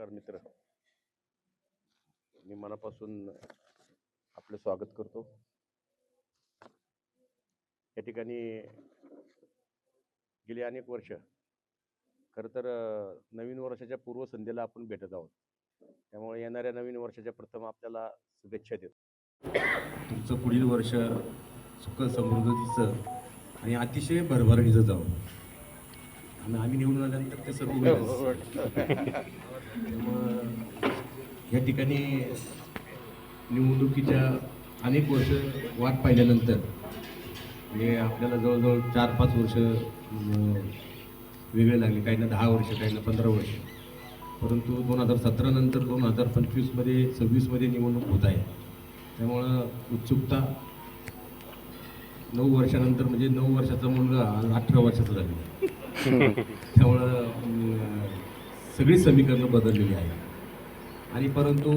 पत्रकार मित्र, मी मनापासून आपले स्वागत करतो. या ठिकाणी गेली अनेक वर्ष खरं तर नवीन वर्षाच्या पूर्वसंध्येला आपण भेटत आहोत. त्यामुळे येणाऱ्या नवीन वर्षाच्या प्रथम आपल्याला शुभेच्छा देतो. तुमचं पुढील वर्ष सुख समृद्धीचं आणि अतिशय भरभराटीचं जावं. आम्ही निवडून आल्यानंतर ते सर्व या ठिकाणी निवडणुकीच्या अनेक वर्ष वाट पाहिल्यानंतर म्हणजे आपल्याला जवळजवळ 4-5 वर्ष वेगळे लागले, काहींना 10 वर्ष, काहींना 15 वर्ष. परंतु 2017 नंतर 2025मध्ये 26मध्ये निवडणूक होत आहे. त्यामुळं उत्सुकता 9 वर्षानंतर म्हणजे 9 वर्षाचा मुलगा 18 वर्षाचा झालेला. त्यामुळं सगळी समीकरणं बदललेली आहे. आणि परंतु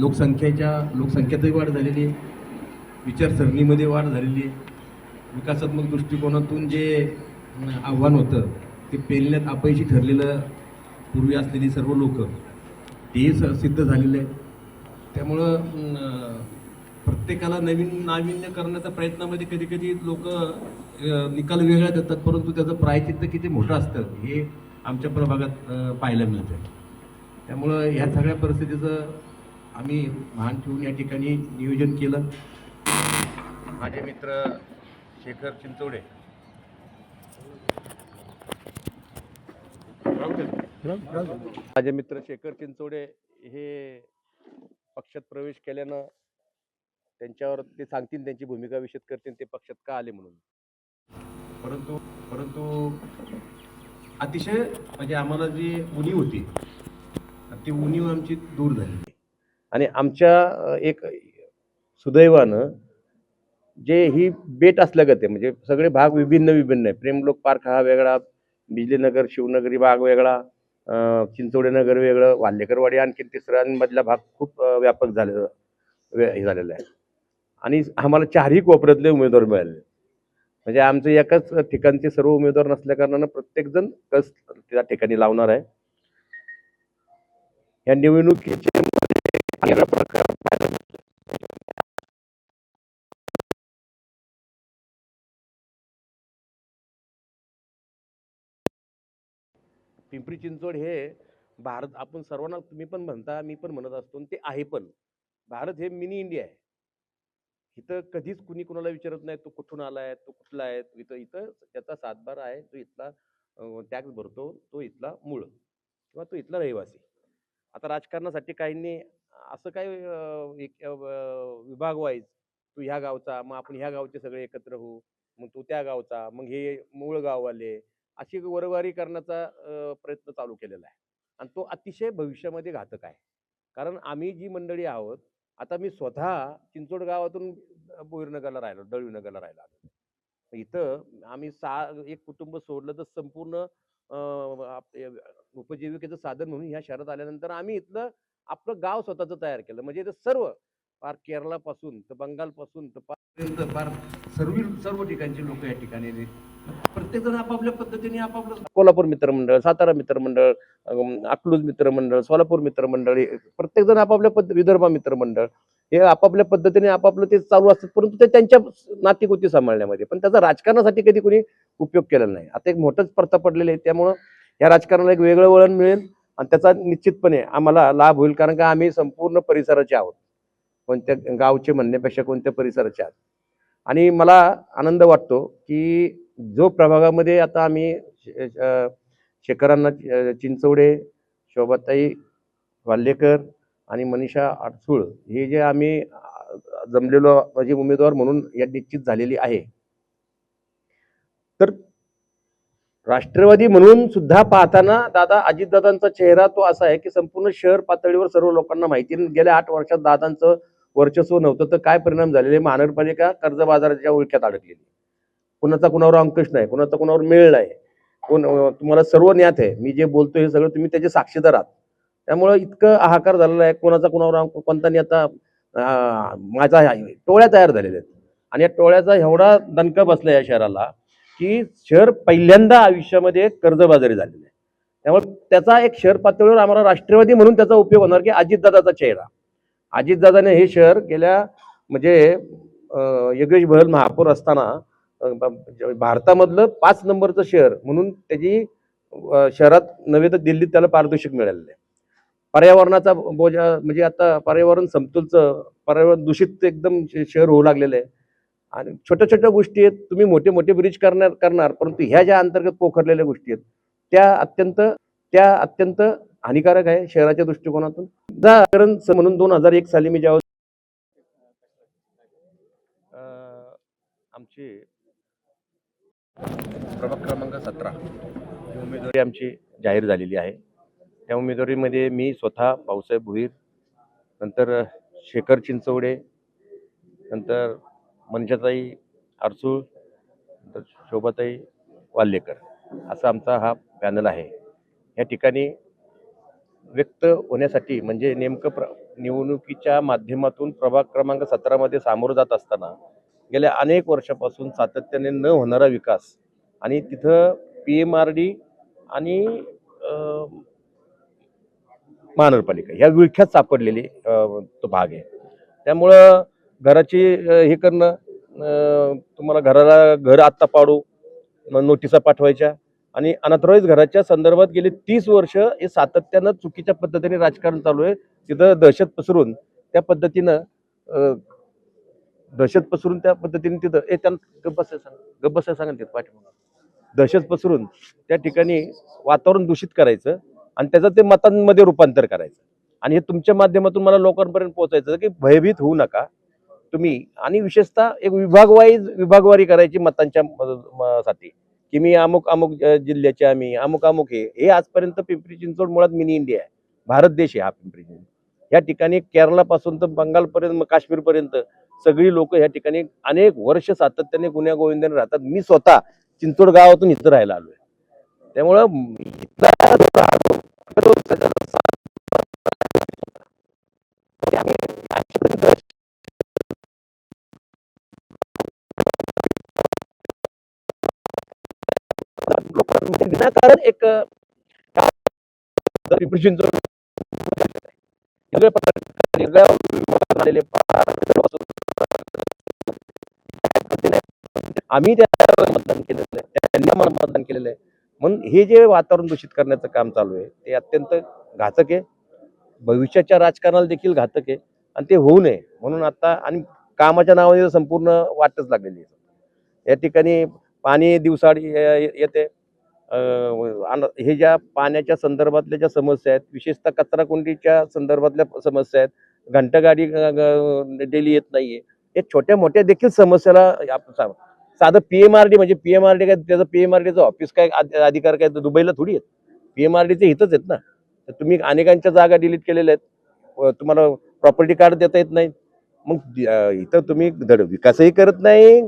लोकसंख्येतही वाढ झालेली आहे, विचारसरणीमध्ये वाढ झालेली आहे. विकासात्मक दृष्टिकोनातून जे आव्हान होतं ते पेलण्यात अपयशी ठरलेलं पूर्वी असलेली सर्व लोक तेही सिद्ध झालेलं आहे. त्यामुळं प्रत्येकाला नवीन नाविन्य करण्याच्या प्रयत्नामध्ये कधी कधी लोक निकाल वेगळा देतात, परंतु त्याचं प्रायचित्त किती मोठं असतं हे आमच्या प्रभागात पाहायला मिळतं. त्यामुळं ह्या सगळ्या परिस्थितीचं आम्ही भान ठेवून या ठिकाणी नियोजन केलं. माझे मित्र शेखर चिंचोडे हे पक्षात प्रवेश केल्यानं त्यांच्यावर ते सांगतील, त्यांची भूमिका विशद करतील ते पक्षात का आले म्हणून. परंतु अतिशय म्हणजे आम्हाला जी उणीव होती ती उणीव आमची दूर झाली. आणि आमच्या एक सुदैवानं जे ही बेट असल्यागत आहे, म्हणजे सगळे भाग विभिन्न आहे. प्रेमलोक पार्क हा वेगळा, बिजलीनगर शिवनगरी भाग वेगळा, चिंचोडे नगर वेगळं, वाल्हेकरवाडी आणखी तिसरा, आणि मधला भाग खूप व्यापक झालेला आहे. आणि आम्हाला चारही कोपऱ्यातले उमेदवार मिळाले. म्हणजे आमचं एकाच ठिकाणचे सर्व उमेदवार नसल्या कारणानं प्रत्येकजण कस त्या ठिकाणी लावणार आहे. या निवडणुकीचे पिंपरी चिंचवड हे भारत, आपण सर्वांना, तुम्ही पण म्हणता, मी पण म्हणत असतो, ते आहे. पण भारत हे मिनी इंडिया आहे. इथं कधीच कुणी कुणाला विचारत नाही तो कुठून आलाय, तो कुठला आहे. इथं त्याचा सातबार आहे, तो इथला टॅक्स भरतो, तो इथला मूळ किंवा तो इथला रहिवासी. आता राजकारणासाठी काहींनी असं काय विभाग वाईज, तू ह्या गावचा, मग आपण ह्या गावचे सगळे एकत्र होऊ, मग तू त्या गावचा, मग हे मूळ गाववाले, अशी वरवारी करण्याचा प्रयत्न चालू केलेला आहे. आणि तो अतिशय भविष्यामध्ये घातक आहे. कारण आम्ही जी मंडळी आहोत, आता मी स्वतः चिंचोड गावातून बोईरनगरला राहिलो, दळवीनगरला राहिला. इथं आम्ही एक कुटुंब सोडलं तर संपूर्ण उपजीविकेचं साधन म्हणून ह्या शहरात आल्यानंतर आम्ही इथलं आपलं गाव स्वतःचं तयार केलं. म्हणजे इथं सर्व फार केरळापासून तर बंगालपासून तर फार सर्व ठिकाणचे लोक या ठिकाणी, प्रत्येक जण आपापल्या पद्धतीने आपापलं, कोल्हापूर मित्रमंडळ, सातारा मित्रमंडळ, अकलूज मित्रमंडळ, सोलापूर मित्रमंडळ, प्रत्येक जण आपापल्या विदर्भ मित्रमंडळ, हे आपापल्या पद्धतीने आपापलं ते चालू असतात. परंतु ते त्यांच्या नातीगोती सांभाळण्यामध्ये, पण त्याचा राजकारणासाठी कधी कोणी उपयोग केलेला नाही. आता एक मोठंच प्रथा पडलेली आहे. त्यामुळं या राजकारणाला एक वेगळं वळण मिळेल आणि त्याचा निश्चितपणे आम्हाला लाभ होईल. कारण का आम्ही संपूर्ण परिसराचे आहोत, कोणत्या गावचे म्हणण्यापेक्षा कोणत्या परिसराचे आहोत. आणि मला आनंद वाटतो की जो प्रभागामध्ये आता आम्ही शेखरांना चिंचवडे, शोभाताई वाल्हेकर आणि मनीषा आडसूळ हे जे आम्ही जमलेलो म्हणजे उमेदवार म्हणून या निश्चित झालेली आहे. तर राष्ट्रवादी म्हणून सुद्धा पाहताना दादा अजितदादांचा चेहरा तो असा आहे की संपूर्ण शहर पातळीवर सर्व लोकांना माहिती. गेल्या 8 वर्षात दादांचं वर्चस्व नव्हतं तर काय परिणाम झालेले. महानगरपालिका कर्जबाजाराच्या उळक्यात अडकलेली, कुणाचा कुणावर अंकुश नाही, कुणाचा कुणावर मेळ नाही, तुम्हाला सर्व ज्ञात आहे. मी जे बोलतो हे सगळं तुम्ही त्याचे साक्षीदार आहात. त्यामुळे इतकं हाहाकार झालेला आहे. कोणाचा कुणावर कोणता नेता माझा टोळ्या तयार झालेल्या आहेत. आणि या टोळ्याचा एवढा दणका बसला या शहराला की शहर पहिल्यांदा आयुष्यामध्ये कर्जबाजारी झालेलं आहे. त्यामुळे त्याचा एक शहर पातळीवर आम्हाला राष्ट्रवादी म्हणून त्याचा उपयोग होणार की अजितदादाचा चेहरा. अजितदादाने हे शहर गेल्या म्हणजे योगेश बहल महापौर असताना भारतामधलं 5 नंबरचं शहर म्हणून त्याची शहरात नव्हे तर दिल्लीत त्याला पारितोषिक मिळालेलं आहे. पर्यावरणाचा बोजा म्हणजे आता पर्यावरण समतोलचं पर्यावरण दूषित एकदम शहर होऊ लागलेलं आहे. आणि छोट्या छोट्या गोष्टी आहेत, तुम्ही मोठे मोठे ब्रिज करणार परंतु ह्या ज्या अंतर्गत पोखरलेल्या गोष्टी आहेत त्या अत्यंत हानिकारक आहे शहराच्या दृष्टिकोनातून. कारण म्हणून 2001 साली मी जेव्हा आमची प्रभाग क्रमांक 17 ही उमेदवारी आमची जाहीर झालेली आहे. त्या उमेदवारीमध्ये मी स्वतः भाऊसाहेब भोईर, नंतर शेखर चिंचवडे, नंतर मंजाताई आरसूळ, नंतर शोभाताई वाल्लेकर असा आमचा हा पॅनल आहे. या ठिकाणी व्यक्त होण्यासाठी म्हणजे नेमकं निवडणुकीच्या माध्यमातून प्रभाग क्रमांक 17 मध्ये सामोरं जात असताना गेल्या अनेक वर्षापासून सातत्याने न होणारा विकास आणि तिथं PMRD आणि महानगरपालिका ह्या विळख्यात सापडलेली तो भाग आहे. त्यामुळं घराची हे करणं, तुम्हाला घर आत्ता पाडू नोटिसा पाठवायच्या आणि अनऑथराईज घराच्या संदर्भात गेली 30 वर्ष हे सातत्यानं चुकीच्या पद्धतीने राजकारण चालू आहे. तिथं दहशत पसरून त्या पद्धतीनं तिथं गप्प बसायला सांगा तिथं पाठीमागं दहशत पसरून त्या ठिकाणी वातावरण दूषित करायचं आणि त्याचं ते मतांमध्ये रूपांतर करायचं. आणि हे तुमच्या माध्यमातून मला लोकांपर्यंत पोहोचायचं की भयभीत होऊ नका तुम्ही. आणि विशेषतः एक विभागवारी करायची मतांच्या साठी की मी अमुक जिल्ह्याचे, आम्ही अमुक हे आजपर्यंत पिंपरी चिंचवड मुळात मिनी इंडिया आहे, भारत देश आहे हा पिंपरी चिंचवड. या ठिकाणी केरळापासून तर बंगालपर्यंत काश्मीरपर्यंत सगळी लोक या ठिकाणी अनेक वर्ष सातत्याने गुन्ह्या गोविंदाने राहतात. मी स्वतः चिंचवड गावातून इथं राहायला आलोय. त्यामुळं विनाकारण एक पिंपरी चिंचवड आम्ही त्या मतदान केलेलं आहे, त्यांनी आम्हाला मतदान केलेलं आहे. म्हणून हे जे वातावरण दूषित करण्याचं काम चालू आहे ते अत्यंत घातक आहे, भविष्याच्या राजकारणाला देखील घातक आहे आणि ते होऊ नये म्हणून आता आणि कामाच्या नावाने संपूर्ण वाटच लागलेली आहे. या ठिकाणी पाणी दिवसाआड येते. हे ज्या पाण्याच्या संदर्भातल्या ज्या समस्या आहेत, विशेषतः कचरा कुंडीच्या संदर्भातल्या समस्या आहेत, घंटागाडी डेली येत नाहीये, हे छोट्या मोठ्या देखील समस्याला साधं PMRD म्हणजे PMRD काय, त्याचं PMRDचं ऑफिस काय अधिकार काय दुबईला थोडी आहेत, PMRDचे इथंच आहेत ना. तर तुम्ही अनेकांच्या जागा डिलीट केलेल्या आहेत, तुम्हाला प्रॉपर्टी कार्ड देता येत नाही. मग इथं तुम्ही विकासही करत नाही,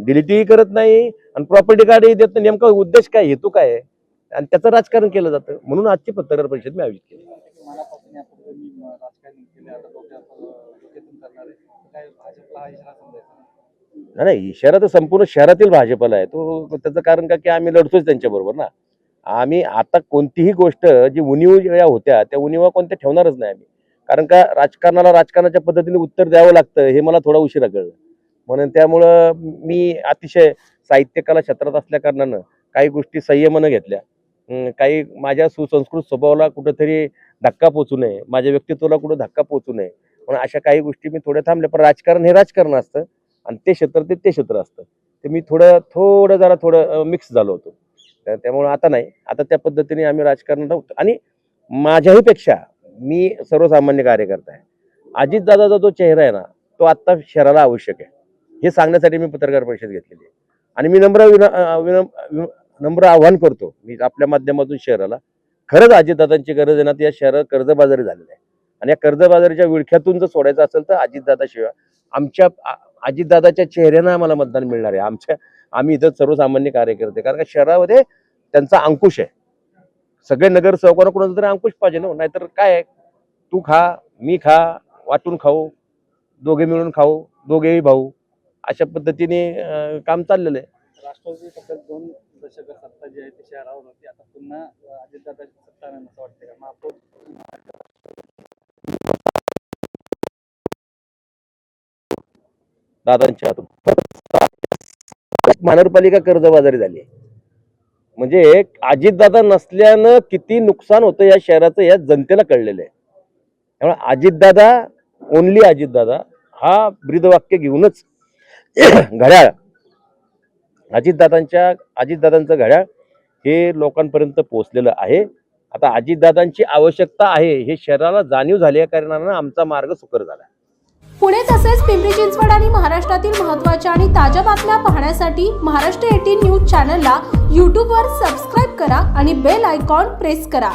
डिलीटही करत नाही आणि प्रॉपर्टी कार्डही देत नाही. नेमका उद्देश काय, हेतू काय आहे? आणि त्याचं राजकारण केलं जातं. म्हणून आजची पत्रकार परिषद मी आयोजित केली. नाही, इशारा तर संपूर्ण शहरातील भाजपला आहे. तो त्याचं कारण का की आम्ही लढतोच त्यांच्याबरोबर ना. आम्ही आता कोणतीही गोष्ट जी उणीव ज्या होत्या त्या उणीवा कोणत्या ठेवणारच नाही आम्ही. कारण का राजकारणाला राजकारणाच्या पद्धतीने उत्तर द्यावं लागतं हे मला थोडा उशिरा कळलं. म्हणून त्यामुळं मी अतिशय साहित्य कला क्षेत्रात असल्या कारणानं काही गोष्टी संयमानं घेतल्या. काही माझ्या सुसंस्कृत स्वभावाला कुठेतरी धक्का पोचू नये, माझ्या व्यक्तित्वाला कुठं धक्का पोचू नये म्हणून अशा काही गोष्टी मी थोड्या थांबल्या. पण राजकारण हे राजकारण असतं आणि ते क्षेत्र असतं. ते मी थोडं मिक्स झालो होतो. त्यामुळं आता नाही, आता त्या पद्धतीने आम्ही राजकारणात आहोत. आणि माझ्याही पेक्षा मी सर्वसामान्य कार्यकर्ता आहे. अजितदादाचा जो चेहरा आहे ना, तो आत्ता शहराला आवश्यक आहे हे सांगण्यासाठी मी पत्रकार परिषद घेतलेली आहे. आणि मी नम्र आव्हान करतो मी आपल्या माध्यमातून शहराला, खरंच अजितदादांची गरज आहे ना, या शहरात कर्जबाजारी झालेलं आहे आणि या कर्जबाजारीच्या विळख्यातून जर सोडायचं असेल तर अजितदादाशिवाय अजितदादाच्या चेहऱ्यानं आम्हाला मतदान मिळणार आहे. आम्ही इथं सर्वसामान्य कार्यकर्ते, कारण का शहरामध्ये त्यांचा अंकुश आहे. सगळे नगरसेवकांना कोणाचा तरी अंकुश पाहिजे ना, नाहीतर काय आहे, तू खा मी खा वाटून खाऊ, दोघे मिळून खाऊ, दोघेही भाऊ, अशा पद्धतीने काम चाललेलं आहे. राष्ट्रवादी पक्षात 2 दशक सत्ता जी आहे ती शहरावर होती, आता पुन्हा अजितदादाची सत्ता नाही असं वाटतं का? महापौर दादांच्या हातून महानगरपालिका कर्जबाजारी झाली आहे. म्हणजे अजितदादा नसल्यानं किती नुकसान होतं या शहराचं या जनतेला कळलेलं आहे. त्यामुळे अजितदादा, ओनली अजितदादा हा ब्रीदवाक्य घेऊनच घड्याळ अजितदादांचं घड्याळ हे लोकांपर्यंत पोहोचलेलं आहे. आता अजितदादांची आवश्यकता आहे हे शहराला जाणीव झाल्या कारणानं आमचा मार्ग सुकर झाला. पुणे तसेच पिंपरी चिंचवड आणि महाराष्ट्रातील महत्त्वाच्या आणि ताज्या बातम्या पाहण्यासाठी महाराष्ट्र 18 न्यूज चॅनलला यूट्यूबवर सबस्क्राईब करा आणि बेल आयकॉन प्रेस करा.